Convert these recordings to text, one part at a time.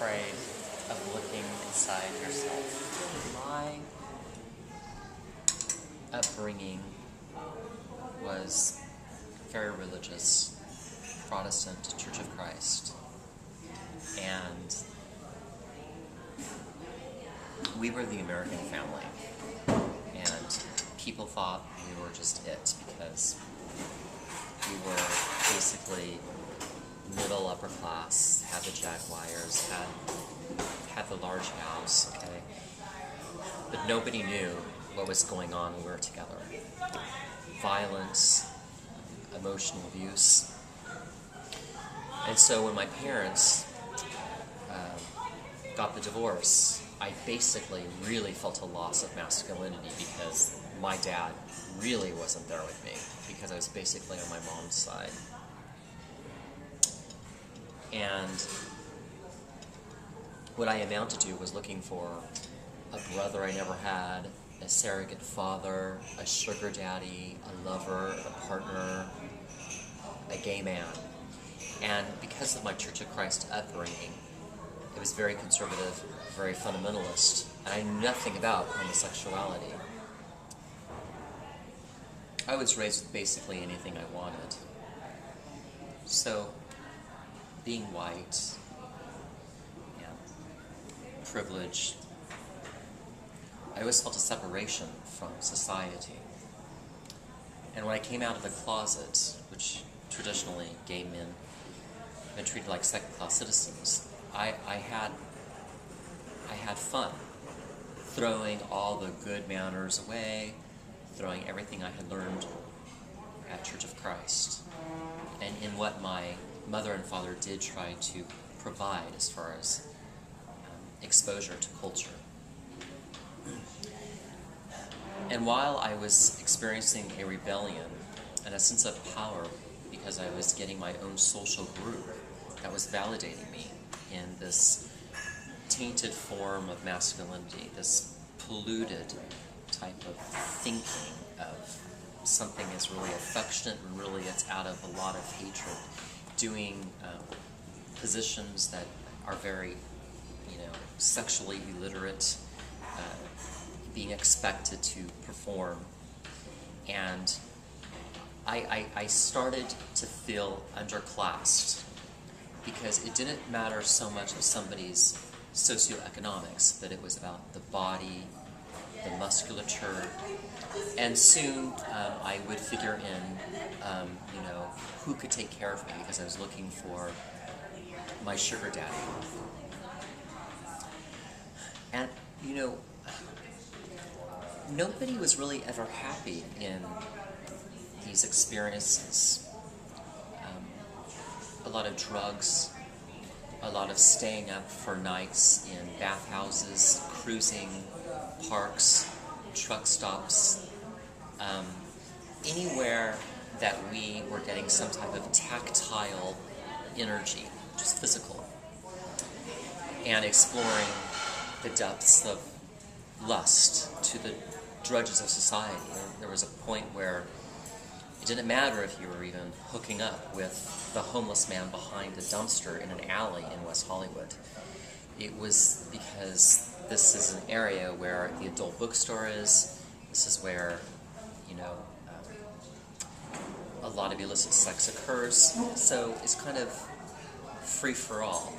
afraid of looking inside yourself. My upbringing was very religious, Protestant Church of Christ, and we were the American family, and people thought we were just it because we were basically middle upper class, had the Jaguars, had the large house, okay? But nobody knew what was going on when we were together. Violence, emotional abuse. And so when my parents got the divorce, I basically really felt a loss of masculinity because my dad really wasn't there with me because I was basically on my mom's side. And what I amounted to was looking for a brother I never had, a surrogate father, a sugar daddy, a lover, a partner, a gay man. And because of my Church of Christ upbringing, it was very conservative, very fundamentalist, and I knew nothing about homosexuality. I was raised with basically anything I wanted. So, being white and privileged, I always felt a separation from society. And when I came out of the closet, which traditionally gay men have been treated like second-class citizens, I had fun throwing all the good manners away, throwing everything I had learned at Church of Christ, and in what my mother and father did try to provide as far as exposure to culture. And while I was experiencing a rebellion and a sense of power because I was getting my own social group that was validating me in this tainted form of masculinity, this polluted type of thinking of something is really affectionate and really it's out of a lot of hatred, doing positions that are very, sexually illiterate, being expected to perform. And I started to feel underclassed because it didn't matter so much of somebody's socioeconomics, but it was about the body, the musculature, and soon I would figure in, who could take care of me because I was looking for my sugar daddy. And, nobody was really ever happy in these experiences. A lot of drugs, a lot of staying up for nights in bathhouses, cruising, parks, truck stops, anywhere that we were getting some type of tactile energy, just physical, and exploring the depths of lust to the drudges of society. And there was a point where it didn't matter if you were even hooking up with the homeless man behind a dumpster in an alley in West Hollywood. It was because this is an area where the adult bookstore is. This is where, a lot of illicit sex occurs. So it's kind of free for all.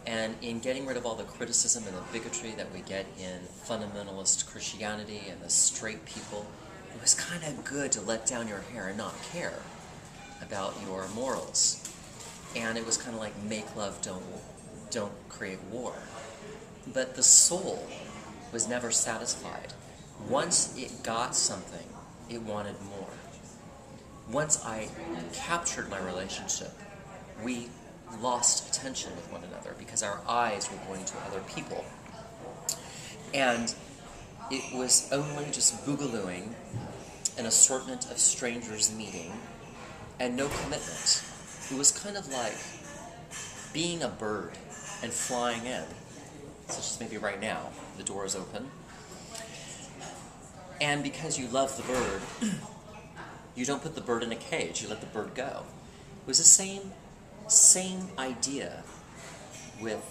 And in getting rid of all the criticism and the bigotry that we get in fundamentalist Christianity and the straight people, it was kind of good to let down your hair and not care about your morals. And it was kind of like make love, don't create war. But the soul was never satisfied. Once it got something, it wanted more. Once I captured my relationship, we lost attention with one another because our eyes were going to other people. And it was only just boogalooing, an assortment of strangers meeting, and no commitment. It was kind of like being a bird and flying in, such as maybe right now, the door is open. And because you love the bird, you don't put the bird in a cage, you let the bird go. It was the same idea with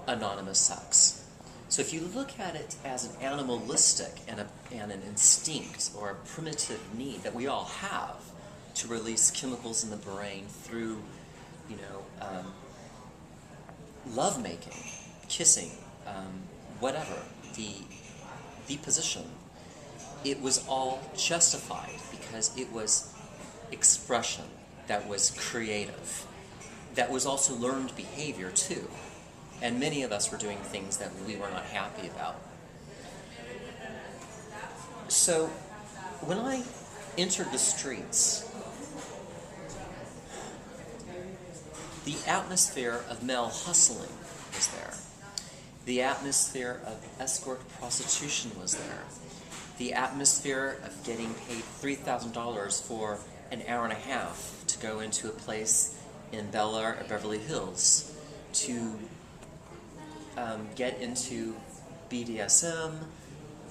anonymous sex. So if you look at it as an animalistic and an instinct or a primitive need that we all have to release chemicals in the brain through, lovemaking, kissing, whatever, the position, it was all justified because it was expression that was creative, that was also learned behavior too. And many of us were doing things that we were not happy about. So when I entered the streets, the atmosphere of male hustling was there. The atmosphere of escort prostitution was there. The atmosphere of getting paid $3,000 for an hour and a half to go into a place in Bel Air or Beverly Hills to get into BDSM,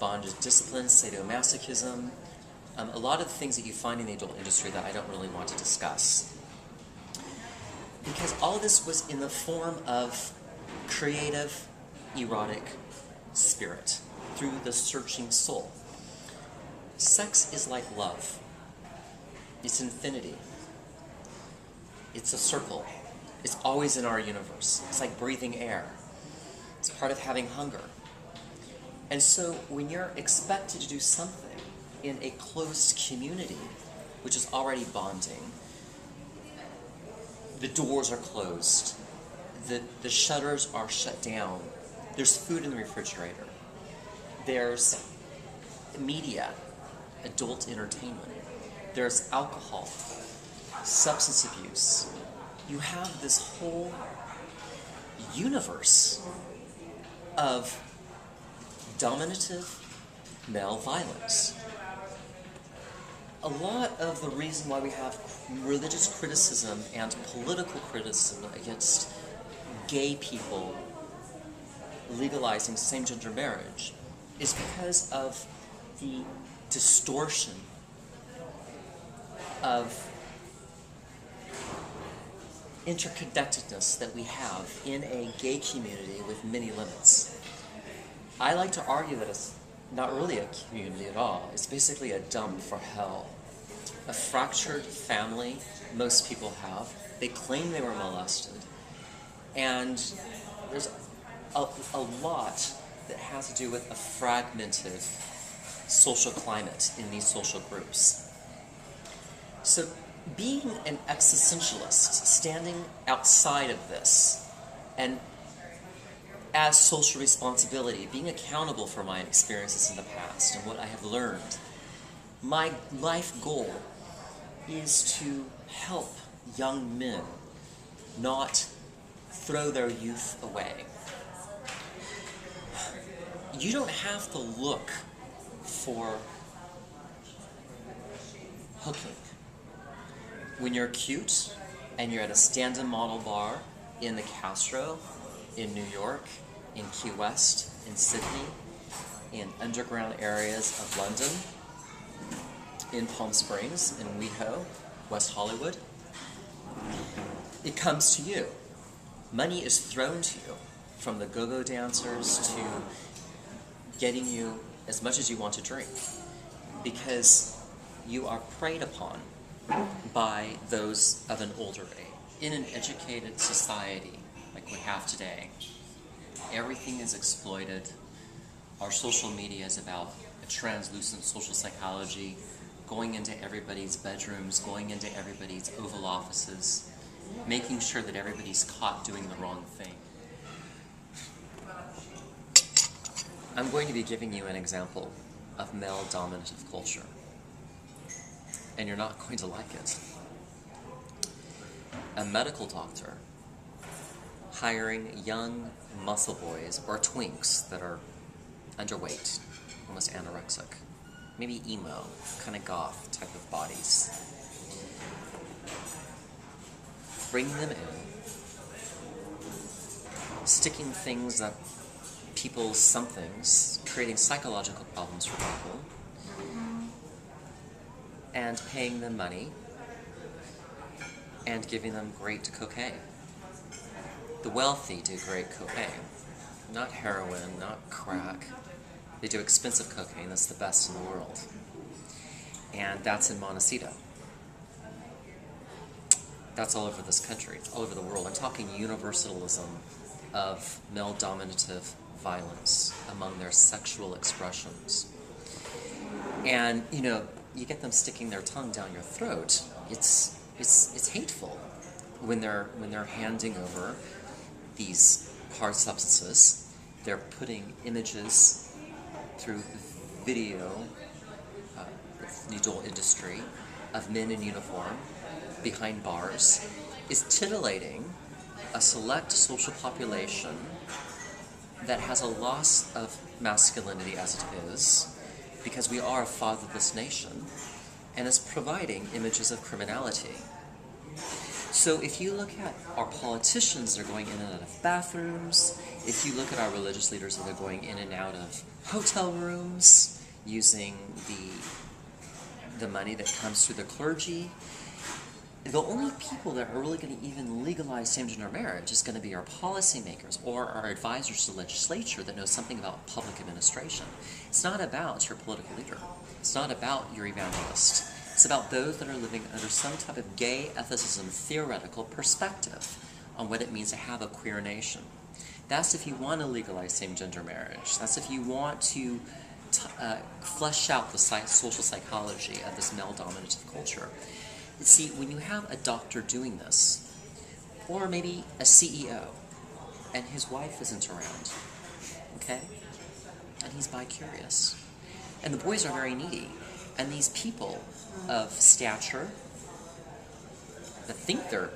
bondage discipline, sadomasochism, a lot of the things that you find in the adult industry that I don't really want to discuss. Because all this was in the form of creative, erotic spirit through the searching soul. Sex is like love. It's infinity. It's a circle. It's always in our universe. It's like breathing air. It's part of having hunger. And so when you're expected to do something in a closed community, which is already bonding, the doors are closed, the shutters are shut down, there's food in the refrigerator, there's media, adult entertainment, there's alcohol, substance abuse. You have this whole universe of dominative male violence. A lot of the reason why we have religious criticism and political criticism against gay people legalizing same-gender marriage is because of the distortion of interconnectedness that we have in a gay community with many limits. I like to argue that it's not really a community at all. It's basically a dump for hell. A fractured family, most people have. They claim they were molested. And there's a lot that has to do with a fragmented social climate in these social groups. So being an existentialist, standing outside of this, and as social responsibility, being accountable for my experiences in the past and what I have learned, my life goal is to help young men not throw their youth away. You don't have to look for hooking. When you're cute and you're at a stand-up model bar in the Castro, in New York, in Key West, in Sydney, in underground areas of London, in Palm Springs, in WeHo, West Hollywood, it comes to you. Money is thrown to you, from the go-go dancers to getting you as much as you want to drink, because you are preyed upon by those of an older age. In an educated society like we have today, everything is exploited. Our social media is about a translucent social psychology, going into everybody's bedrooms, going into everybody's Oval Offices, making sure that everybody's caught doing the wrong thing. I'm going to be giving you an example of male dominative culture, and you're not going to like it. A medical doctor hiring young muscle boys or twinks that are underweight, almost anorexic, maybe emo, kind of goth type of bodies. Bringing them in, sticking things up people's somethings, creating psychological problems for people, and paying them money, and giving them great cocaine. The wealthy do great cocaine. not heroin, not crack. They do expensive cocaine, that's the best in the world. And that's in Montecito. That's all over this country, all over the world. I'm talking universalism of male-dominative violence among their sexual expressions. And, you know, you get them sticking their tongue down your throat. It's hateful when they're handing over these hard substances. They're putting images through video, the adult industry, of men in uniform behind bars, is titillating a select social population that has a loss of masculinity as it is, because we are a fatherless nation, and is providing images of criminality. So if you look at our politicians that are going in and out of bathrooms, if you look at our religious leaders that are going in and out of hotel rooms, using the money that comes through the clergy, the only people that are really going to even legalize same-gender marriage is going to be our policymakers or our advisors to the legislature that know something about public administration. It's not about your political leader. It's not about your evangelist. It's about those that are living under some type of gay ethicism theoretical perspective on what it means to have a queer nation. That's if you want to legalize same-gender marriage. That's if you want to flesh out the social psychology of this male-dominative culture. See, when you have a doctor doing this, or maybe a CEO, and his wife isn't around, okay? And he's bi-curious. And the boys are very needy. And these people of stature that think they're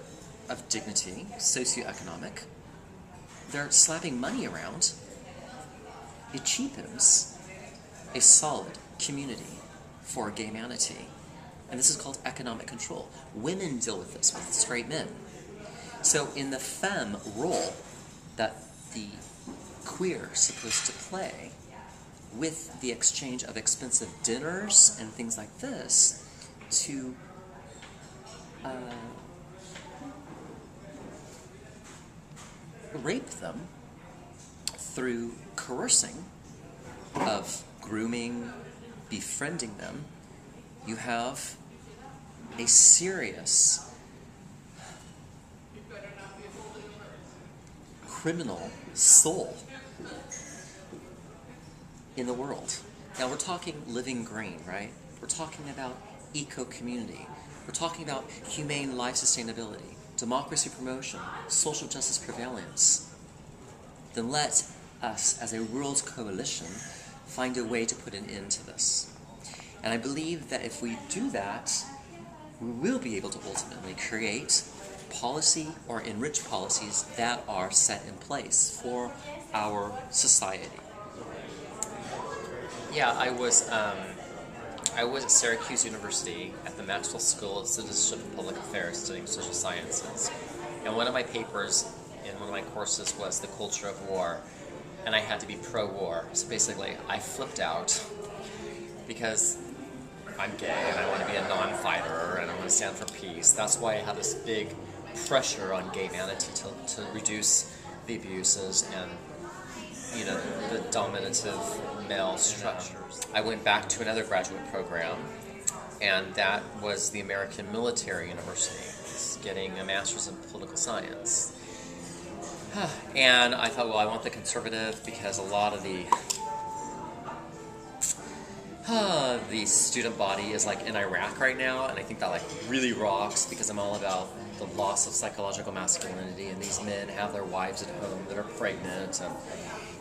of dignity, socioeconomic, they're slapping money around. It cheapens a solid community for gay manity. And this is called economic control. Women deal with this with straight men. So in the femme role that the queer is supposed to play, with the exchange of expensive dinners and things like this, to rape them through coercing of grooming, befriending them, you have a serious criminal soul in the world. Now we're talking living green, right? We're talking about eco-community. We're talking about humane life sustainability, democracy promotion, social justice prevalence. Then let us, as a world coalition, find a way to put an end to this. And I believe that if we do that, we will be able to ultimately create policy or enrich policies that are set in place for our society. Yeah, I was at Syracuse University at the Maxwell School of Citizenship and Public Affairs studying social sciences. And one of my papers in one of my courses was the culture of war. And I had to be pro-war. So basically, I flipped out because I'm gay and I want to be a non-fighter and I want to stand for peace. That's why I have this big pressure on gay manity to reduce the abuses and, you know, the dominative male structures. I went back to another graduate program, and that was the American Military University, getting a master's in political science. And I thought, well, I want the conservative because a lot of the student body is like in Iraq right now, and I think that like really rocks because I'm all about the loss of psychological masculinity, and these men have their wives at home that are pregnant, and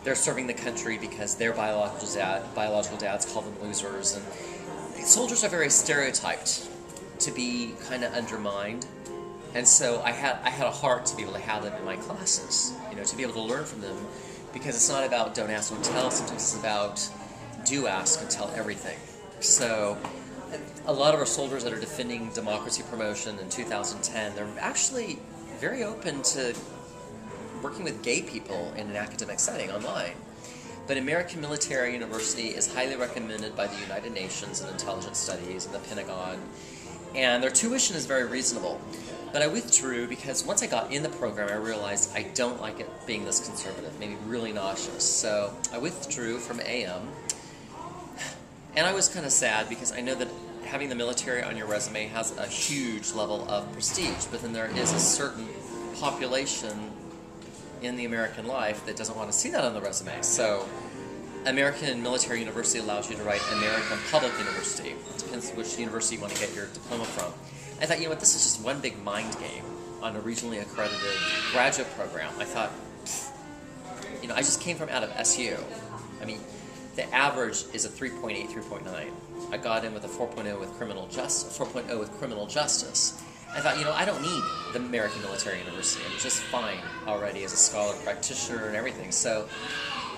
they're serving the country because their biological dads call them losers, and soldiers are very stereotyped to be kind of undermined. And so I had a heart to be able to have them in my classes, you know, to be able to learn from them, because it's not about don't ask, don't tell. Sometimes it's about do ask and tell everything. So a lot of our soldiers that are defending democracy promotion in 2010, they're actually very open to working with gay people in an academic setting online. But American Military University is highly recommended by the United Nations and Intelligence Studies and the Pentagon, and their tuition is very reasonable. But I withdrew because once I got in the program, I realized I don't like it being this conservative, maybe really nauseous. So I withdrew from AM, and I was kind of sad because I know that having the military on your resume has a huge level of prestige, but then there is a certain population in the American life that doesn't want to see that on the resume. So American Military University allows you to write American Public University. It depends which university you want to get your diploma from. I thought, you know what, this is just one big mind game on a regionally accredited graduate program. I thought, you know, I just came from out of SU. I mean, the average is a 3.8, 3.9. I got in with a 4.0 with criminal justice. 4.0 with criminal justice. I thought, you know, I don't need the American Military University. I'm just fine already as a scholar practitioner and everything. So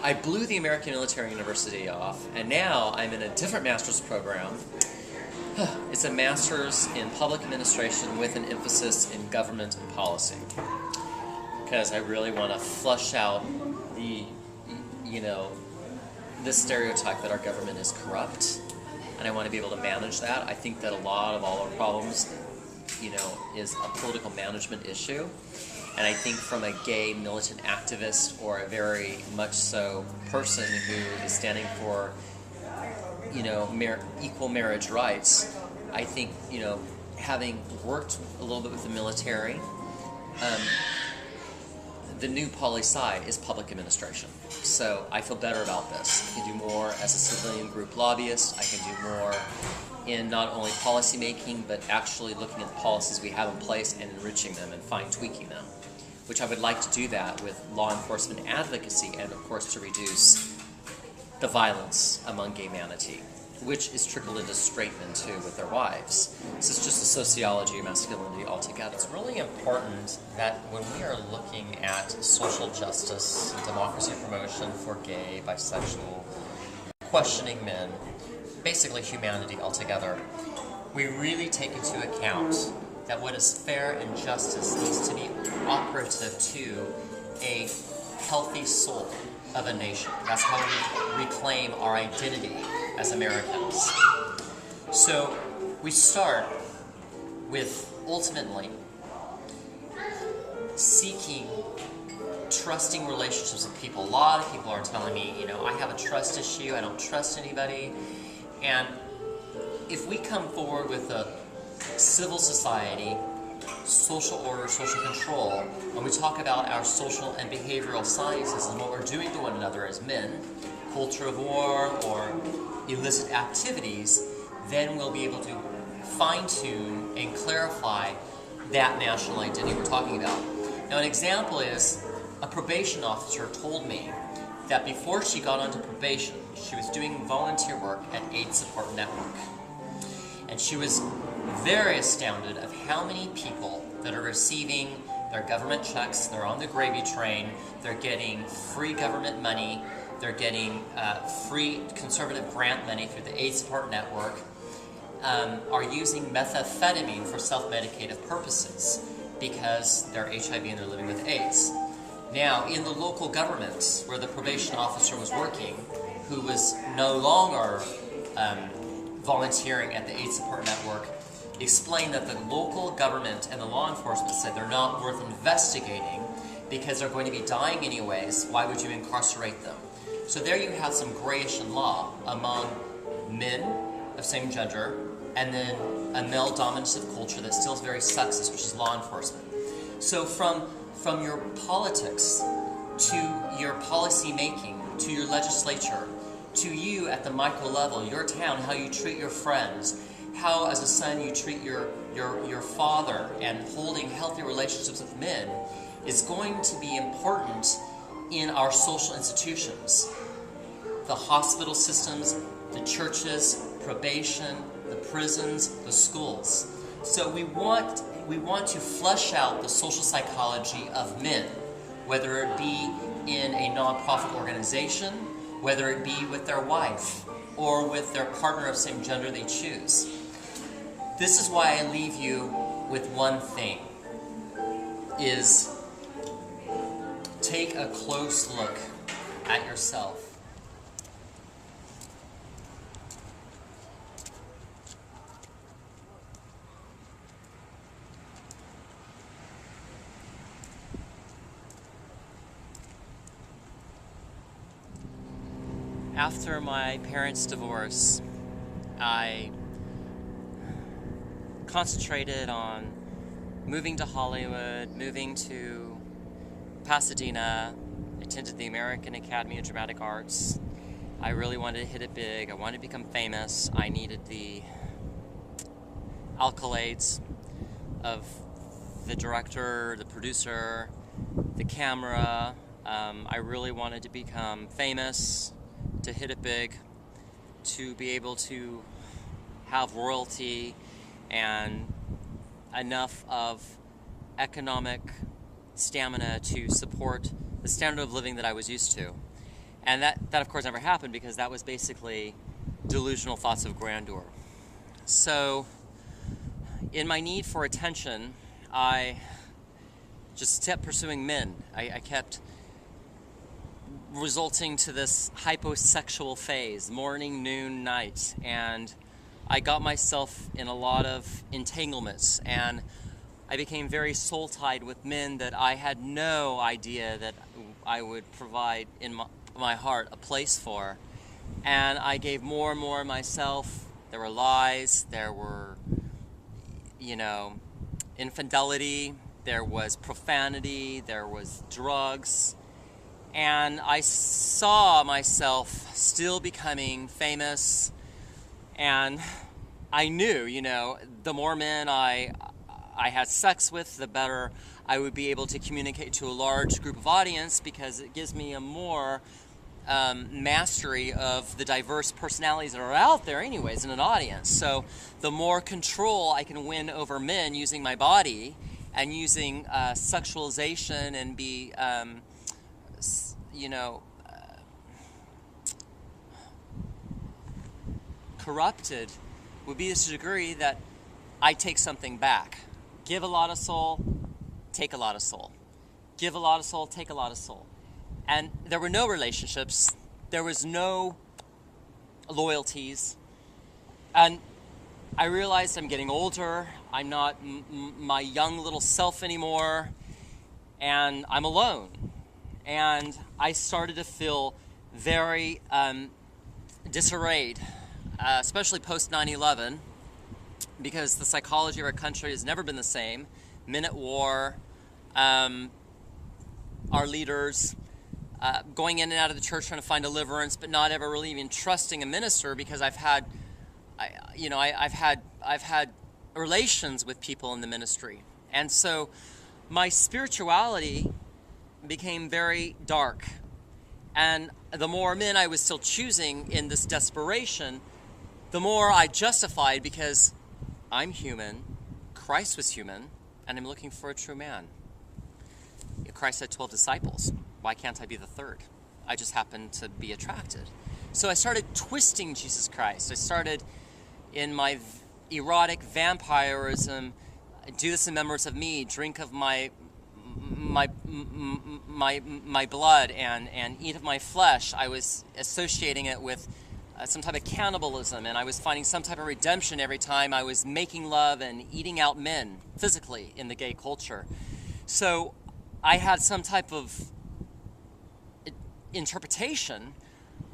I blew the American Military University off, and now I'm in a different master's program. It's a master's in public administration with an emphasis in government and policy, because I really want to flush out the, you know, this stereotype that our government is corrupt, and I want to be able to manage that. I think that a lot of all our problems, you know, is a political management issue, and I think from a gay militant activist or a very much so person who is standing for, you know, equal marriage rights, I think, you know, having worked a little bit with the military, the new poli-sci is public administration. So I feel better about this. I can do more as a civilian group lobbyist. I can do more in not only policy making, but actually looking at the policies we have in place and enriching them and fine-tweaking them, which I would like to do that with law enforcement advocacy and, of course, to reduce the violence among gay manatee, which is trickled into straight men, too, with their wives. This is just a sociology of masculinity altogether. It's really important that when we are looking at social justice, democracy promotion for gay, bisexual, questioning men, basically humanity altogether, we really take into account that what is fair and justice needs to be operative to a healthy soul of a nation. That's how we reclaim our identity as Americans. So we start with ultimately seeking trusting relationships with people. A lot of people are telling me, you know, I have a trust issue, I don't trust anybody. And if we come forward with a civil society, social order, social control, when we talk about our social and behavioral sciences and what we're doing to one another as men, culture of war or illicit activities, then we'll be able to fine-tune and clarify that national identity we're talking about. Now, an example is a probation officer told me that before she got onto probation, she was doing volunteer work at AIDS Support Network. And she was very astounded of how many people that are receiving their government checks, they're on the gravy train, they're getting free government money, they're getting free conservative grant money through the AIDS Support Network, are using methamphetamine for self-medicative purposes because they're HIV and they're living with AIDS. Now, in the local governments where the probation officer was working, who was no longer volunteering at the AIDS Support Network, explained that the local government and the law enforcement said they're not worth investigating because they're going to be dying anyways. Why would you incarcerate them? So there you have some grayish in law among men of same gender and then a male-dominative culture that still is very sexist, which is law enforcement. So from your politics to your policy making, to your legislature, to you at the micro level, your town, how you treat your friends, how as a son you treat your father, and holding healthy relationships with men is going to be important in our social institutions. The hospital systems, the churches, probation, the prisons, the schools. So we want to flesh out the social psychology of men, whether it be in a nonprofit organization, whether it be with their wife or with their partner of same gender they choose. This is why I leave you with one thing, is take a close look at yourself. after my parents' divorce, I concentrated on moving to Hollywood, moving to Pasadena, attended the American Academy of Dramatic Arts. I really wanted to hit it big. I wanted to become famous. I needed the accolades of the director, the producer, the camera. I really wanted to become famous, to hit it big, to be able to have royalty and enough of economic stamina to support the standard of living that I was used to. And that of course never happened, because that was basically delusional thoughts of grandeur. So in my need for attention, I just kept pursuing men. I kept resulting to this hyposexual phase, morning, noon, night, and I got myself in a lot of entanglements, and I became very soul-tied with men that I had no idea that I would provide in my heart a place for. And I gave more and more of myself. There were lies, there were, infidelity, there was profanity, there was drugs. And I saw myself still becoming famous, and I knew, the more men I had sex with, the better I would be able to communicate to a large group of audience, because it gives me a more mastery of the diverse personalities that are out there anyways in an audience. So the more control I can win over men using my body and using sexualization and be corrupted would be to the degree that I take something back. Give a lot of soul, take a lot of soul. Give a lot of soul, take a lot of soul. And there were no relationships. There was no loyalties. And I realized I'm getting older. I'm not my young little self anymore. And I'm alone. And I started to feel very disarrayed, especially post 9/11, because the psychology of our country has never been the same. Men at war, our leaders going in and out of the church trying to find deliverance, but not ever really even trusting a minister, because I've had relations with people in the ministry, and so my spirituality became very dark. And the more men I was still choosing in this desperation, the more I justified, because I'm human, Christ was human, and I'm looking for a true man. Christ had 12 disciples. Why can't I be the third? I just happened to be attracted. So I started twisting Jesus Christ. I started in my erotic vampirism, do this in Memoirs of me, drink of my blood and eat of my flesh. I was associating it with some type of cannibalism, and I was finding some type of redemption every time I was making love and eating out men physically in the gay culture. So I had some type of interpretation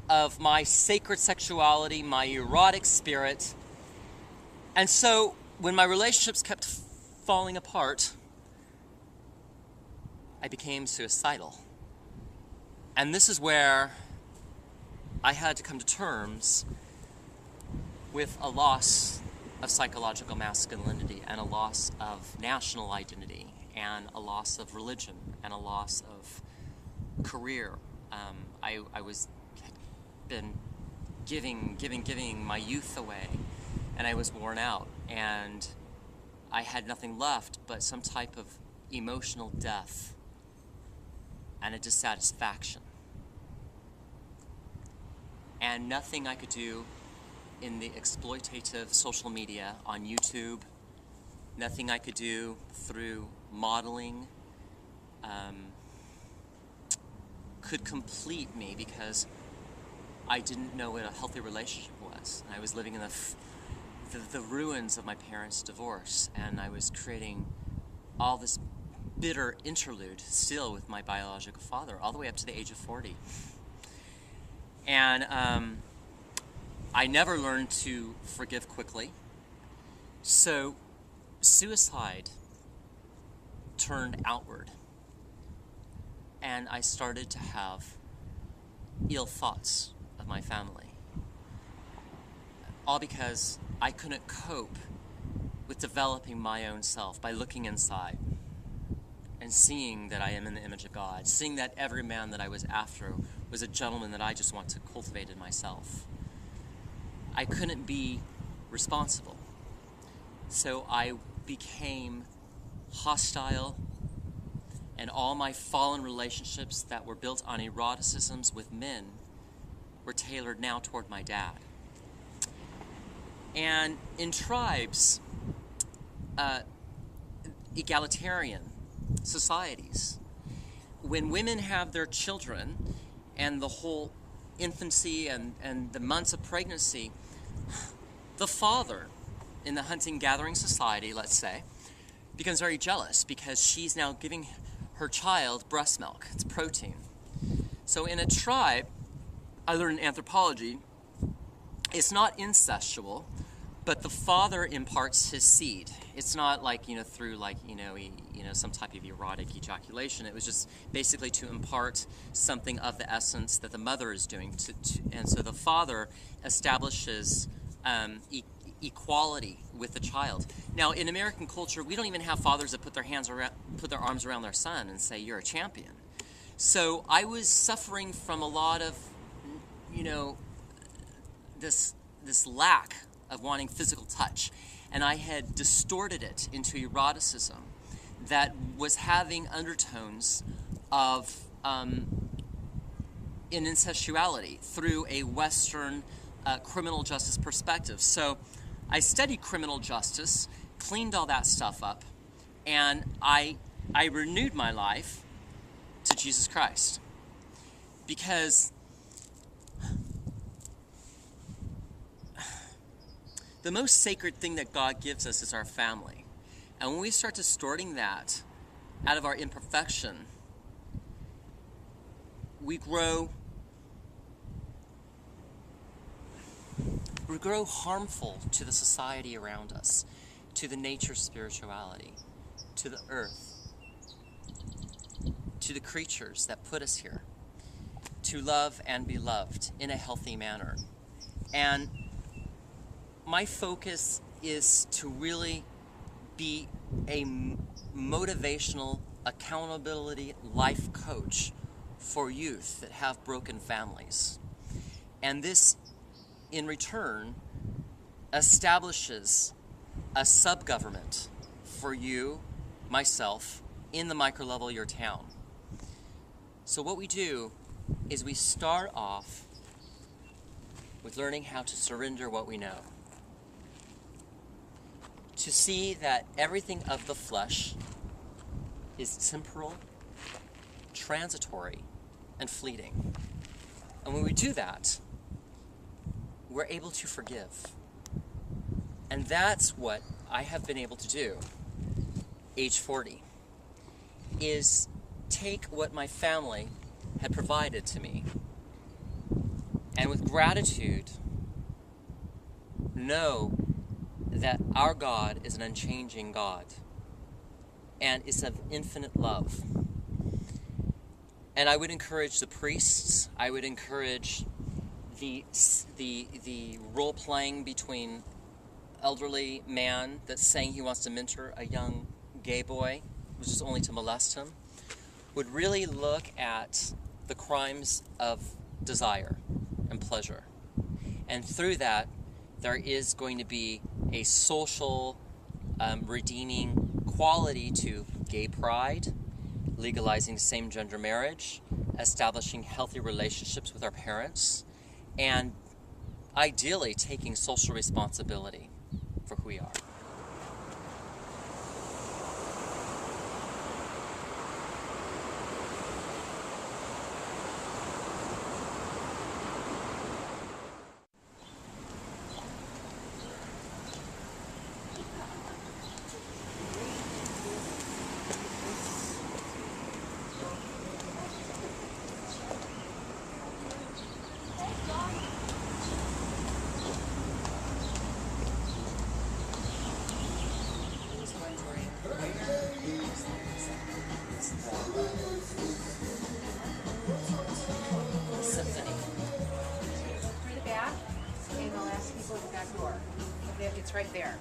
of my sacred sexuality, my erotic spirit. And so when my relationships kept falling apart, I became suicidal. And this is where I had to come to terms with a loss of psychological masculinity, and a loss of national identity, and a loss of religion, and a loss of career. I had been giving my youth away, and I was worn out, and I had nothing left but some type of emotional death and a dissatisfaction. And nothing I could do in the exploitative social media on YouTube, nothing I could do through modeling could complete me, because I didn't know what a healthy relationship was. I was living in the ruins of my parents' divorce, and I was creating all this bitter interlude still with my biological father, all the way up to the age of 40. And I never learned to forgive quickly. So suicide turned outward. And I started to have ill thoughts of my family. All because I couldn't cope with developing my own self by looking inside and seeing that I am in the image of God, seeing that every man that I was after was a gentleman that I just want to cultivate in myself. I couldn't be responsible. So I became hostile, and all my fallen relationships that were built on eroticisms with men were tailored now toward my dad. And in tribes, egalitarian societies, when women have their children and the whole infancy and the months of pregnancy, the father in the hunting-gathering society, let's say, becomes very jealous because she's now giving her child breast milk. It's protein. So in a tribe, I learned in anthropology, it's not incestual, but the father imparts his seed. It's not like, through some type of erotic ejaculation. It was just basically to impart something of the essence that the mother is doing. And so the father establishes equality with the child. Now, in American culture, we don't even have fathers that put their arms around their son and say, "You're a champion." So I was suffering from a lot of, this lack of wanting physical touch, and I had distorted it into eroticism that was having undertones of incestuality through a Western criminal justice perspective. So I studied criminal justice, cleaned all that stuff up, and I renewed my life to Jesus Christ. Because the most sacred thing that God gives us is our family. And when we start distorting that out of our imperfection, we grow harmful to the society around us, to the nature spirituality, to the earth, to the creatures that put us here, to love and be loved in a healthy manner. And my focus is to really be a motivational accountability life coach for youth that have broken families. And this, in return, establishes a sub-government for you, myself, in the micro level of your town. So what we do is we start off with learning how to surrender what we know. To see that everything of the flesh is temporal, transitory, and fleeting. And when we do that, we're able to forgive. And that's what I have been able to do, age 40, is take what my family had provided to me, and with gratitude, know that our God is an unchanging God and is of infinite love. And I would encourage the priests, I would encourage the role playing between elderly man that's saying he wants to mentor a young gay boy, which is only to molest him, would really look at the crimes of desire and pleasure. And through that, there is going to be a social, redeeming quality to gay pride, legalizing same-gender marriage, establishing healthy relationships with our parents, and ideally taking social responsibility for who we are. It's right there.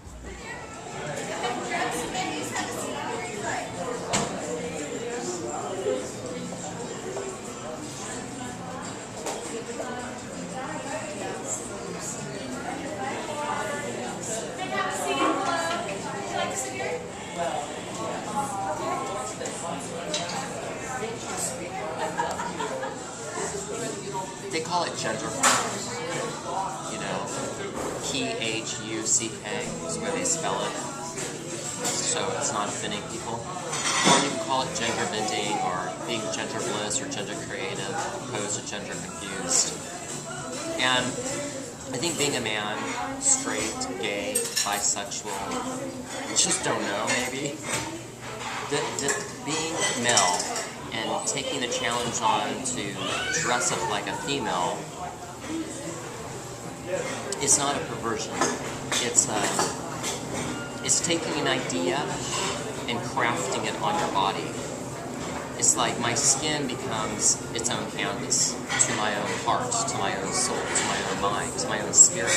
They call it gender. You know, P-H-U-C-K is where they spell it. So it's not offending people. Or you can call it gender bending, or being gender bliss, or gender creative, opposed to gender confused. And I think being a man, straight, gay, bisexual, just don't know maybe. Being male and taking the challenge on to dress up like a female is not a perversion. It's taking an idea and crafting it on your body. It's like my skin becomes its own canvas to my own heart, to my own soul, to my own mind, to my own spirit.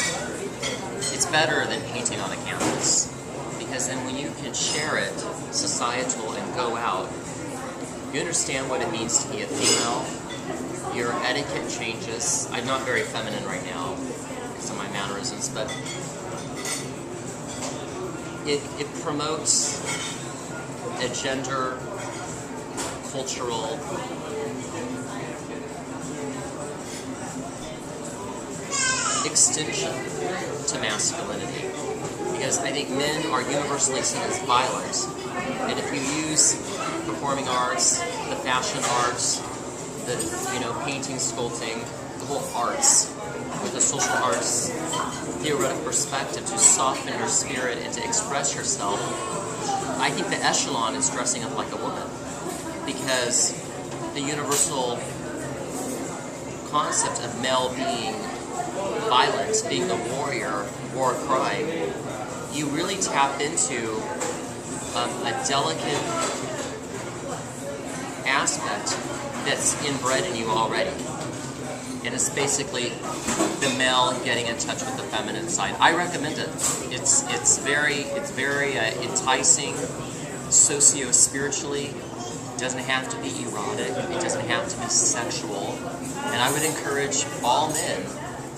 It's better than painting on a canvas, because then when you can share it, societal, and go out, you understand what it means to be a female. Your etiquette changes. I'm not very feminine right now because of my mannerisms, but it promotes a gender, cultural extension to masculinity. Because I think men are universally seen as violent. And if you use performing arts, the fashion arts, the painting, sculpting, the whole arts, with a social arts theoretical perspective to soften your spirit and to express yourself, I think the echelon is dressing up like a woman. Because the universal concept of male being violent, being the warrior, war cry, you really tap into a delicate aspect that's inbred in you already. And it's basically the male getting in touch with the feminine side. I recommend it. It's very enticing, socio-spiritually. It doesn't have to be erotic. It doesn't have to be sexual. And I would encourage all men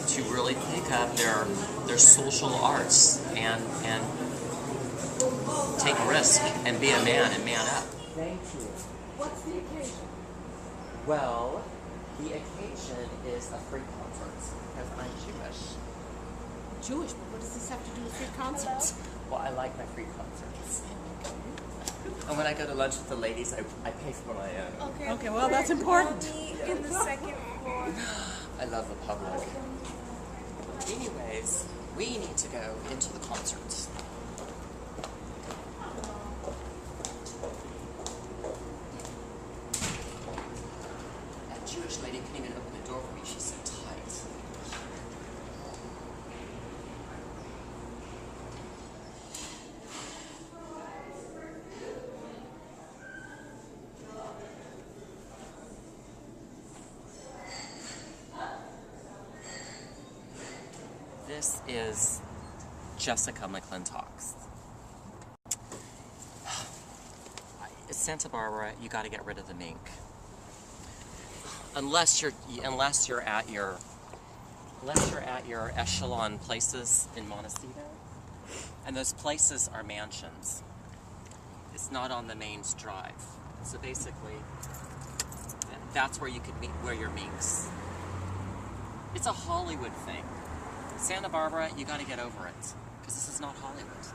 to really pick up their social arts and take risk and be a man and man up. Thank you. What's the occasion? Well, the occasion is a free concert because I'm Jewish. Jewish, but what does this have to do with free concerts? Well, I like my free concerts. And when I go to lunch with the ladies, I pay for my own. Okay, well, that's important. We'll meet in the second floor. I love the public. Anyways, we need to go into the concerts. That Jewish lady couldn't even open the door for me. She's so tight. This is Jessica McClintock's. Santa Barbara, you got to get rid of the mink. Unless you're at your echelon places in Montecito, and those places are mansions. It's not on the main drive. So basically, that's where you could wear your minks. It's a Hollywood thing. Santa Barbara, you got to get over it, because this is not Hollywood.